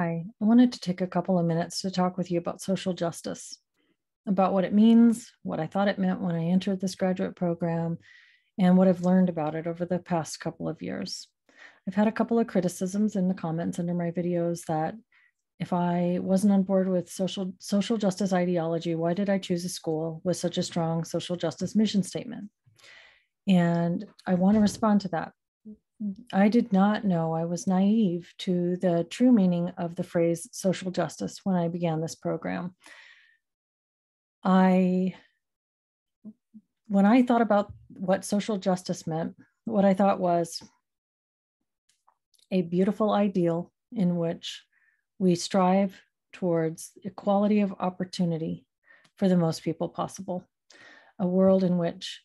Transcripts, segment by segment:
Hi, I wanted to take a couple of minutes to talk with you about social justice, about what it means, what I thought it meant when I entered this graduate program, and what I've learned about it over the past couple of years. I've had a couple of criticisms in the comments under my videos that if I wasn't on board with social justice ideology, why did I choose a school with such a strong social justice mission statement? And I want to respond to that. I did not know, I was naive to the true meaning of the phrase social justice when I began this program. When I thought about what social justice meant, what I thought was a beautiful ideal in which we strive towards equality of opportunity for the most people possible, a world in which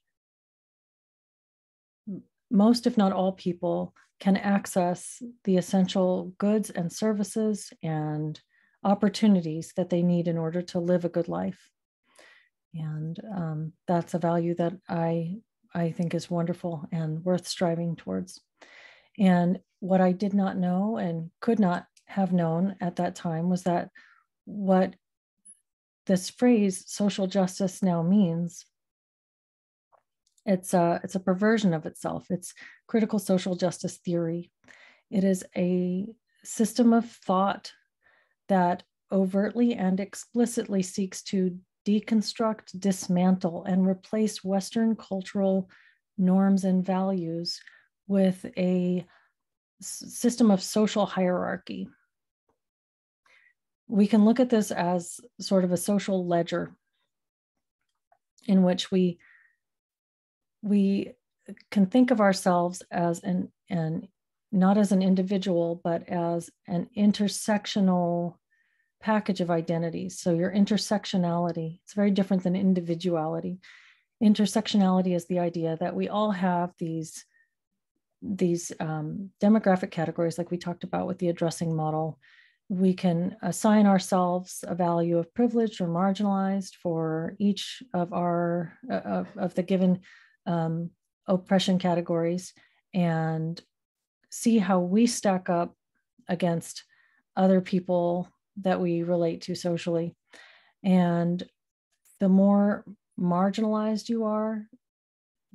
most, if not all people, can access the essential goods and services and opportunities that they need in order to live a good life. And that's a value that I think is wonderful and worth striving towards. And what I did not know and could not have known at that time was that what this phrase social justice now means, it's a perversion of itself. It's critical social justice theory. It is a system of thought that overtly and explicitly seeks to deconstruct, dismantle, and replace Western cultural norms and values with a system of social hierarchy. We can look at this as sort of a social ledger in which we can think of ourselves as not as an individual, but as an intersectional package of identities. So your intersectionality, it's very different than individuality. Intersectionality is the idea that we all have these demographic categories, like we talked about with the addressing model. We can assign ourselves a value of privileged or marginalized for each of our of the given oppression categories, and see how we stack up against other people that we relate to socially. And the more marginalized you are,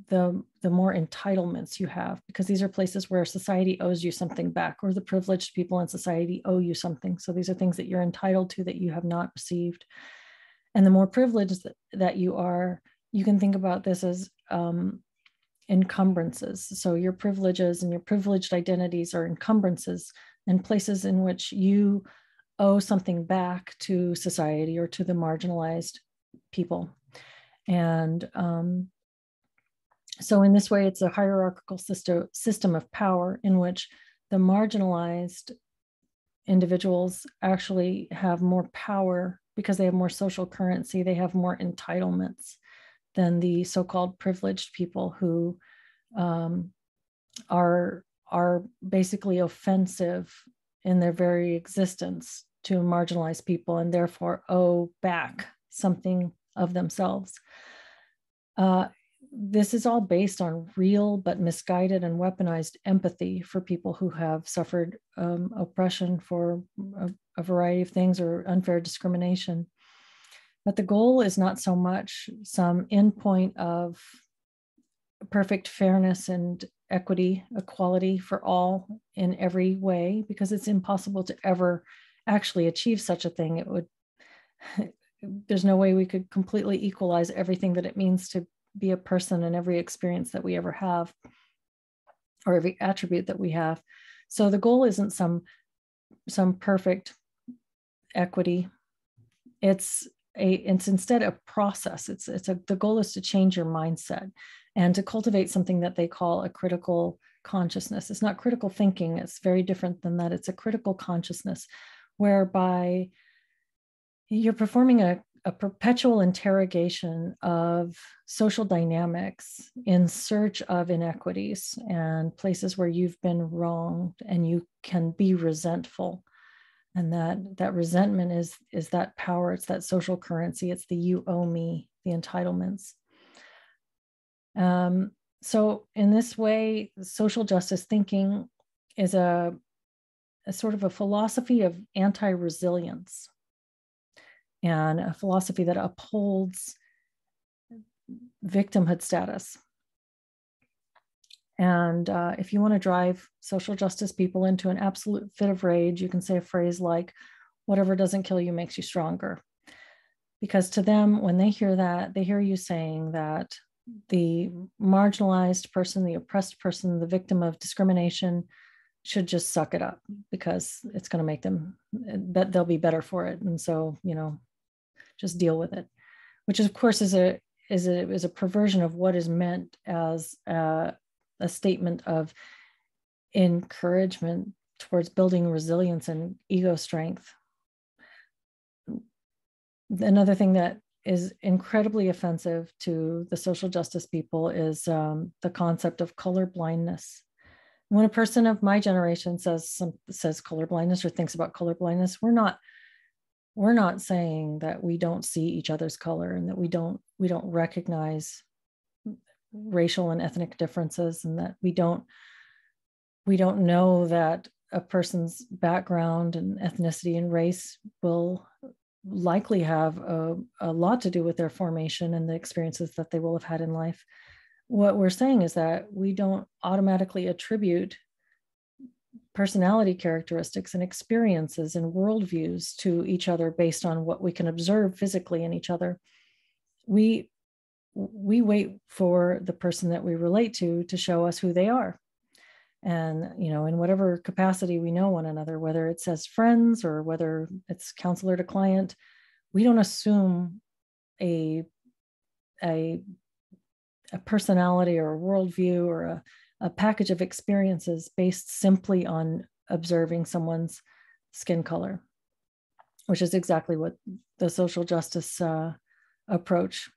the more entitlements you have, because these are places where society owes you something back, or the privileged people in society owe you something. So these are things that you're entitled to that you have not received. And the more privileged that you are, you can think about this as encumbrances. So your privileges and your privileged identities are encumbrances and places in which you owe something back to society or to the marginalized people. And so in this way, it's a hierarchical system of power in which the marginalized individuals actually have more power because they have more social currency, they have more entitlements than the so-called privileged people who are basically offensive in their very existence to marginalized people, and therefore owe back something of themselves. This is all based on real but misguided and weaponized empathy for people who have suffered oppression for a variety of things, or unfair discrimination. But the goal is not so much some endpoint of perfect fairness and equality for all in every way, because it's impossible to ever actually achieve such a thing. There's no way we could completely equalize everything that it means to be a person and every experience that we ever have, or every attribute that we have. So the goal isn't some perfect equity. It's instead a process. The goal is to change your mindset and to cultivate something that they call a critical consciousness. It's not critical thinking. It's very different than that. It's a critical consciousness, whereby you're performing a perpetual interrogation of social dynamics in search of inequities and places where you've been wronged, and you can be resentful. And that resentment is that power. It's that social currency. It's the you owe me, the entitlements. So in this way, social justice thinking is a a sort of a philosophy of anti-resilience, and a philosophy that upholds victimhood status. And if you want to drive social justice people into an absolute fit of rage, you can say a phrase like, whatever doesn't kill you makes you stronger. Because to them, when they hear that, they hear you saying that the marginalized person, the oppressed person, the victim of discrimination should just suck it up because it's going to make them, that they'll be better for it. And so, you know, just deal with it, which of course is a perversion of what is meant as a statement of encouragement towards building resilience and ego strength. Another thing that is incredibly offensive to the social justice people is the concept of color blindness. When a person of my generation says color blindness or thinks about color blindness, we're not saying that we don't see each other's color and that we don't recognize racial and ethnic differences, and that we don't know that a person's background and ethnicity and race will likely have a lot to do with their formation and the experiences that they will have had in life. What we're saying is that we don't automatically attribute personality characteristics and experiences and worldviews to each other based on what we can observe physically in each other. We wait for the person that we relate to show us who they are. And, you know, in whatever capacity we know one another, whether it's as friends or whether it's counselor to client, we don't assume a personality or a worldview or a package of experiences based simply on observing someone's skin color, which is exactly what the social justice approach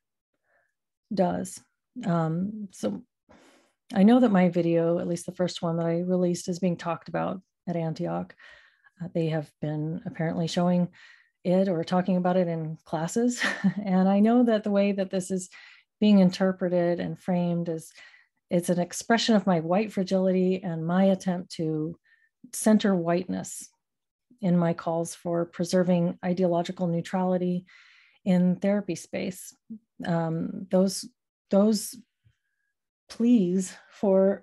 does. So I know that my video, at least the first one that I released, is being talked about at Antioch. They have been apparently showing it or talking about it in classes. And I know that the way that this is being interpreted and framed is it's an expression of my white fragility and my attempt to center whiteness in my calls for preserving ideological neutrality in therapy space. Those pleas for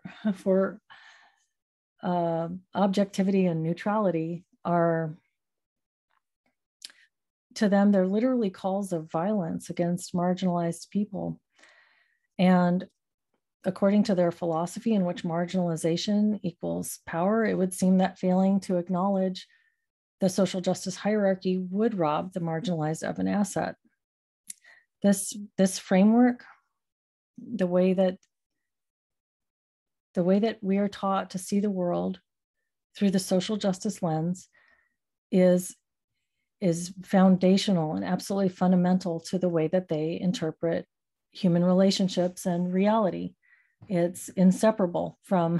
objectivity and neutrality are, to them, they're literally calls of violence against marginalized people. And according to their philosophy, in which marginalization equals power, it would seem that failing to acknowledge the social justice hierarchy would rob the marginalized of an asset. This framework, the way that we are taught to see the world through the social justice lens is foundational and absolutely fundamental to the way that they interpret human relationships and reality. It's inseparable from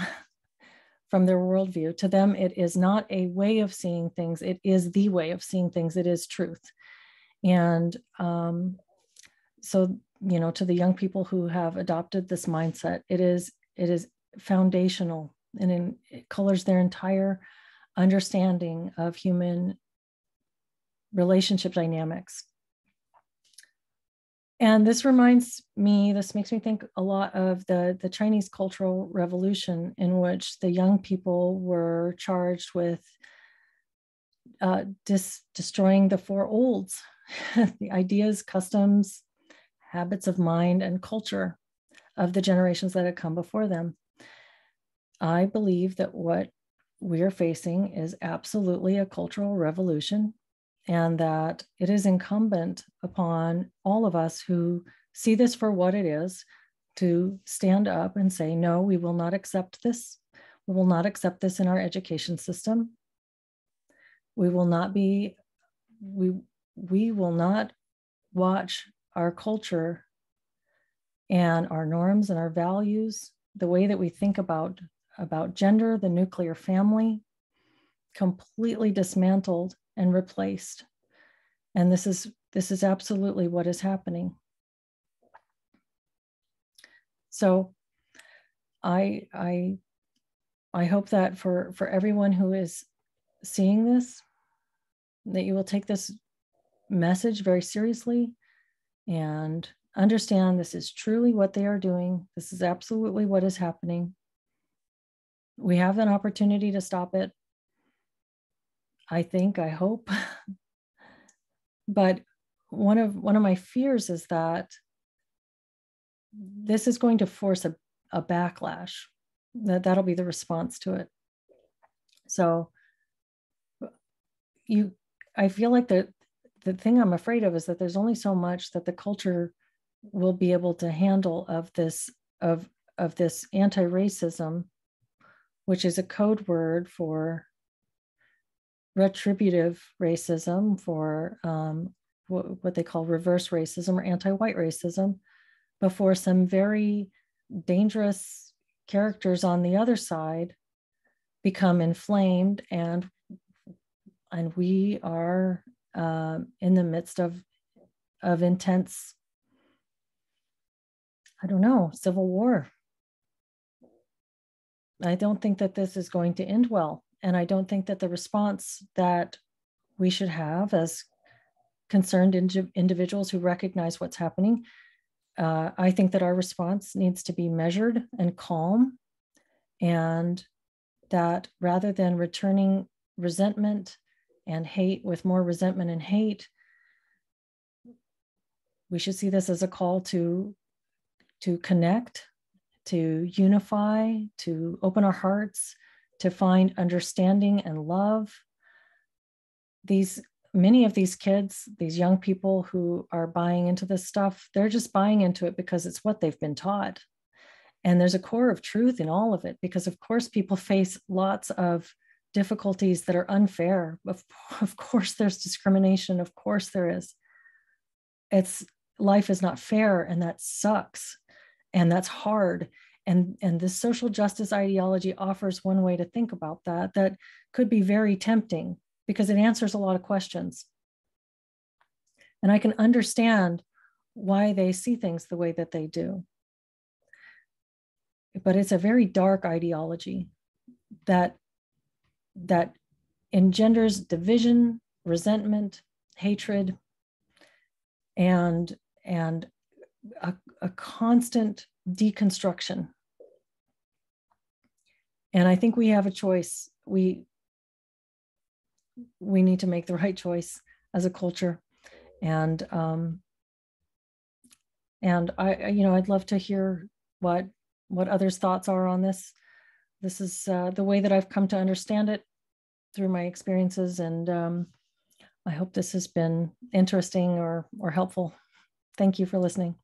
their worldview. To them, it is not a way of seeing things. It is the way of seeing things. It is truth. And so, you know, to the young people who have adopted this mindset, it is foundational, and it colors their entire understanding of human relationship dynamics. And this makes me think a lot of the Chinese Cultural Revolution, in which the young people were charged with destroying the four olds, the ideas, customs, habits of mind, and culture of the generations that had come before them. I believe that what we're facing is absolutely a cultural revolution, and that it is incumbent upon all of us who see this for what it is to stand up and say, no, we will not accept this. We will not accept this in our education system. We will not watch our culture and our norms and our values, the way that we think about gender, the nuclear family, completely dismantled and replaced. And this is absolutely what is happening. So I hope that for everyone who is seeing this, that you will take this message very seriously and understand this is truly what they are doing. This is absolutely what is happening. We have an opportunity to stop it. I think, I hope. But one of my fears is that this is going to force a backlash. That'll be the response to it. So I feel like the thing I'm afraid of is that there's only so much that the culture will be able to handle of this anti-racism, which is a code word for retributive racism, for what they call reverse racism or anti-white racism, before some very dangerous characters on the other side become inflamed, and we are in the midst of intense, I don't know, civil war. I don't think that this is going to end well. And I don't think that the response that we should have as concerned individuals who recognize what's happening, I think that our response needs to be measured and calm, and that rather than returning resentment and hate with more resentment and hate, we should see this as a call to connect, to unify, to open our hearts, to find understanding and love. Many of these kids, these young people who are buying into this stuff, they're just buying into it because it's what they've been taught. And there's a core of truth in all of it, because of course people face lots of difficulties that are unfair. Of course there's discrimination. Of course there is. Life is not fair, and that sucks. And that's hard. And this social justice ideology offers one way to think about that could be very tempting, because it answers a lot of questions. And I can understand why they see things the way that they do. But it's a very dark ideology that engenders division, resentment, hatred, and a constant deconstruction. And I think we have a choice. We need to make the right choice as a culture. And I'd love to hear what others' thoughts are on this. This is the way that I've come to understand it through my experiences, and I hope this has been interesting or helpful. Thank you for listening.